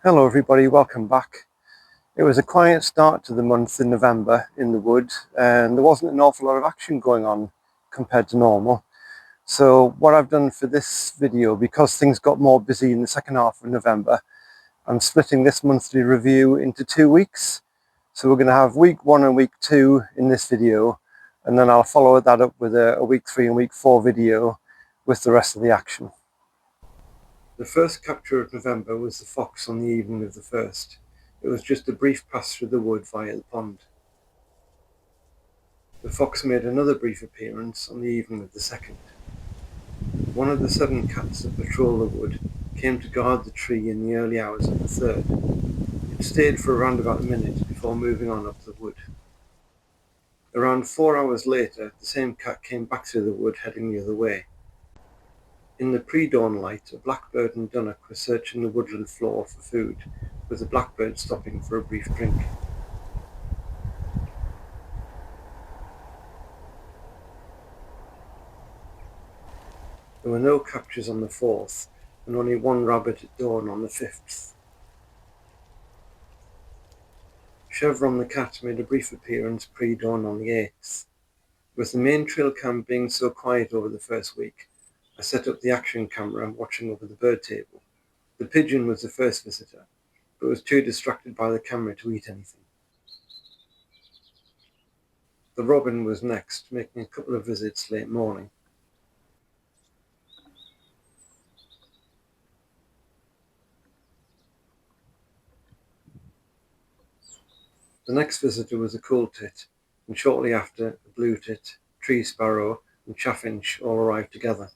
Hello everybody, welcome back. It was a quiet start to the month in November in the wood, and there wasn't an awful lot of action going on compared to normal. So what I've done for this video, because things got more busy in the second half of November, I'm splitting this monthly review into 2 weeks. So we're going to have week 1 and week 2 in this video, and then I'll follow that up with a week 3 and week 4 video with the rest of the action. The first capture of November was the fox on the evening of the 1st. It was just a brief pass through the wood via the pond. The fox made another brief appearance on the evening of the 2nd. One of the 7 cats that patrol the wood came to guard the tree in the early hours of the 3rd. It stayed for around about a minute before moving on up the wood. Around 4 hours later, the same cat came back through the wood heading the other way. In the pre-dawn light, a blackbird and dunnock were searching the woodland floor for food, with the blackbird stopping for a brief drink. There were no captures on the 4th, and only one rabbit at dawn on the 5th. Chevron the cat made a brief appearance pre-dawn on the 8th. With the main trail cam being so quiet over the first week, I set up the action camera watching over the bird table. The pigeon was the first visitor, but was too distracted by the camera to eat anything. The robin was next, making a couple of visits late morning. The next visitor was a coal-tit, and shortly after, a bluetit, tree sparrow, and chaffinch all arrived together.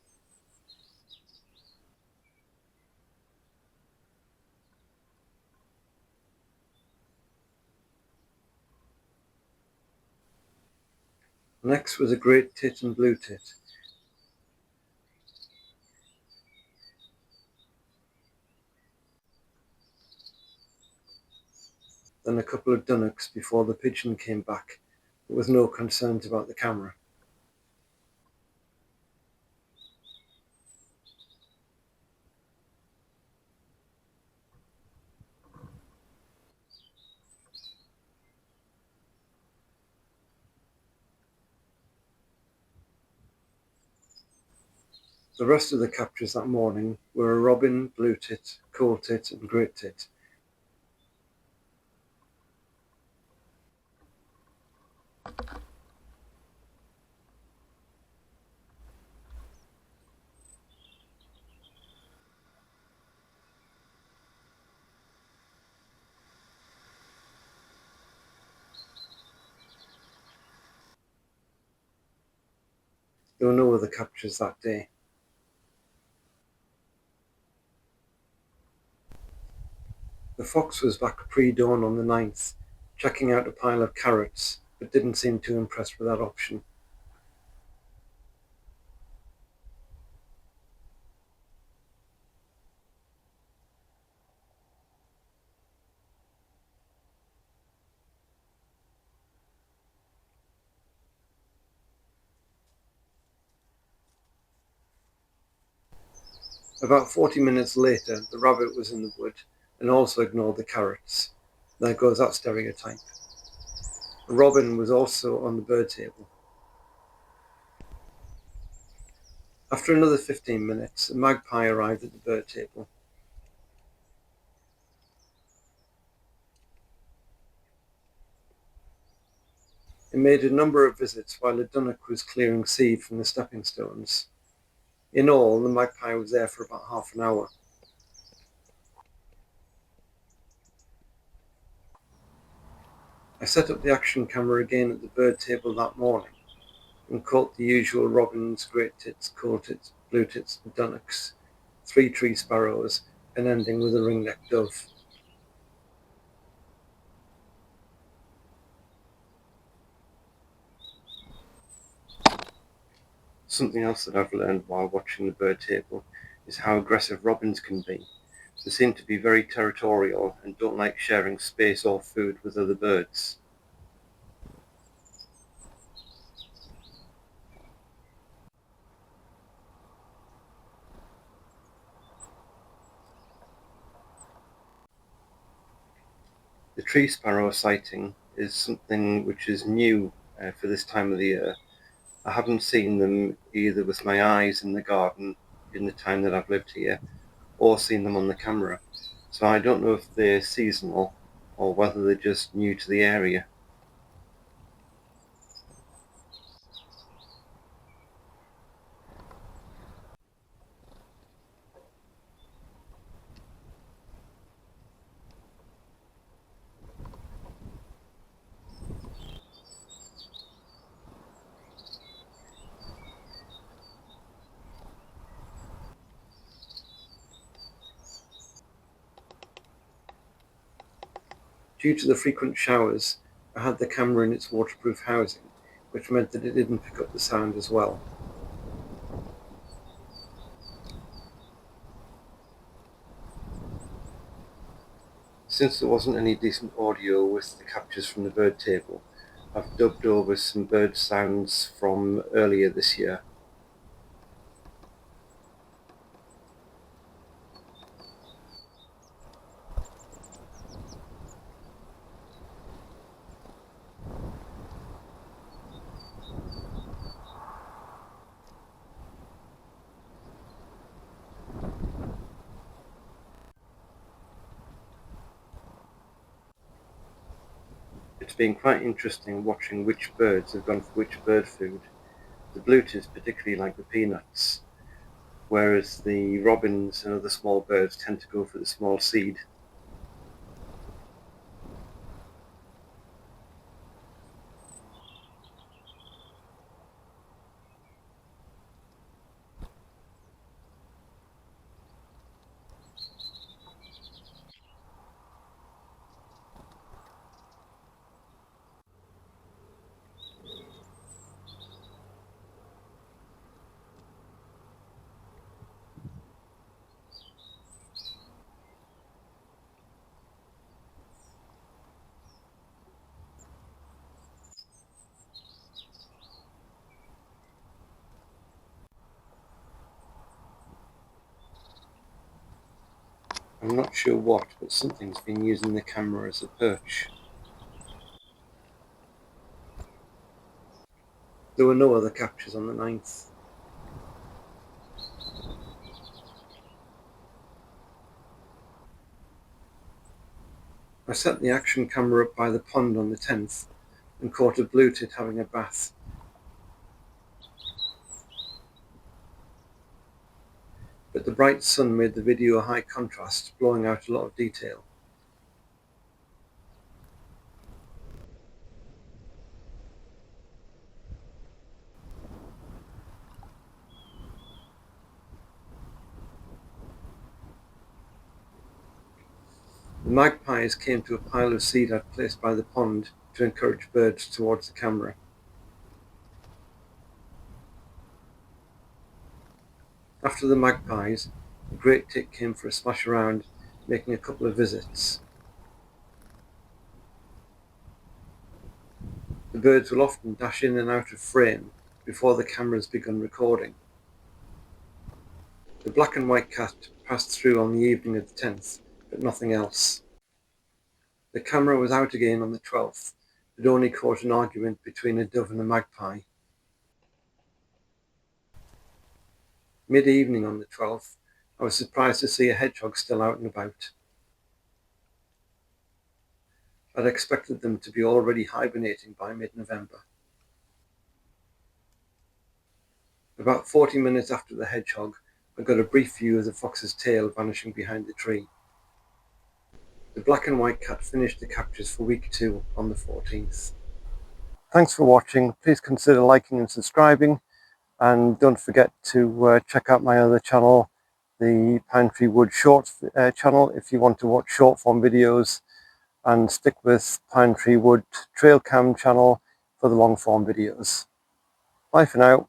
Next was a great tit and bluetit. Then a couple of dunnocks before the pigeon came back, but with no concerns about the camera. The rest of the captures that morning were a robin, bluetit, coal-tit, and great tit. There were no other captures that day. The fox was back pre-dawn on the 9th, checking out a pile of carrots, but didn't seem too impressed with that option. About 40 minutes later, the rabbit was in the wood and also ignored the carrots. There goes that stereotype. A robin was also on the bird table. After another 15 minutes, a magpie arrived at the bird table. It made a number of visits while a dunnock was clearing seed from the stepping stones. In all, the magpie was there for about half an hour. I set up the action camera again at the bird table that morning and caught the usual robins, great tits, coal-tits, bluetits, and dunnocks, 3 tree sparrows, and ending with a ring-necked dove. Something else that I've learned while watching the bird table is how aggressive robins can be. They seem to be very territorial and don't like sharing space or food with other birds. tree sparrow sighting is something which is new for this time of the year. I haven't seen them either with my eyes in the garden in the time that I've lived here, or seen them on the camera. So I don't know if they're seasonal or whether they're just new to the area. Due to the frequent showers, I had the camera in its waterproof housing, which meant that it didn't pick up the sound as well. Since there wasn't any decent audio with the captures from the bird table, I've dubbed over some bird sounds from earlier this year. It's been quite interesting watching which birds have gone for which bird food. The Bluetits particularly like the peanuts, whereas the robins and other small birds tend to go for the small seed. I'm not sure what, but something's been using the camera as a perch. There were no other captures on the 9th. I set the action camera up by the pond on the 10th and caught a bluetit having a bath. But the bright sun made the video a high contrast, blowing out a lot of detail. The magpies came to a pile of seed I'd placed by the pond to encourage birds towards the camera. After the magpies, the great tit came for a splash around, making a couple of visits. The birds will often dash in and out of frame before the camera's begun recording. The black and white cat passed through on the evening of the 10th, but nothing else. The camera was out again on the 12th, but only caught an argument between a dove and a magpie. Mid-evening on the 12th, I was surprised to see a hedgehog still out and about. I'd expected them to be already hibernating by mid-November. About 40 minutes after the hedgehog, I got a brief view of the fox's tail vanishing behind the tree. The black and white cat finished the captures for week 2 on the 14th. Thanks for watching. Please consider liking and subscribing, and don't forget to check out my other channel, the Pinetree Wood Shorts channel, if you want to watch short form videos, and stick with Pinetree Wood Trailcam channel for the long form videos. Bye for now.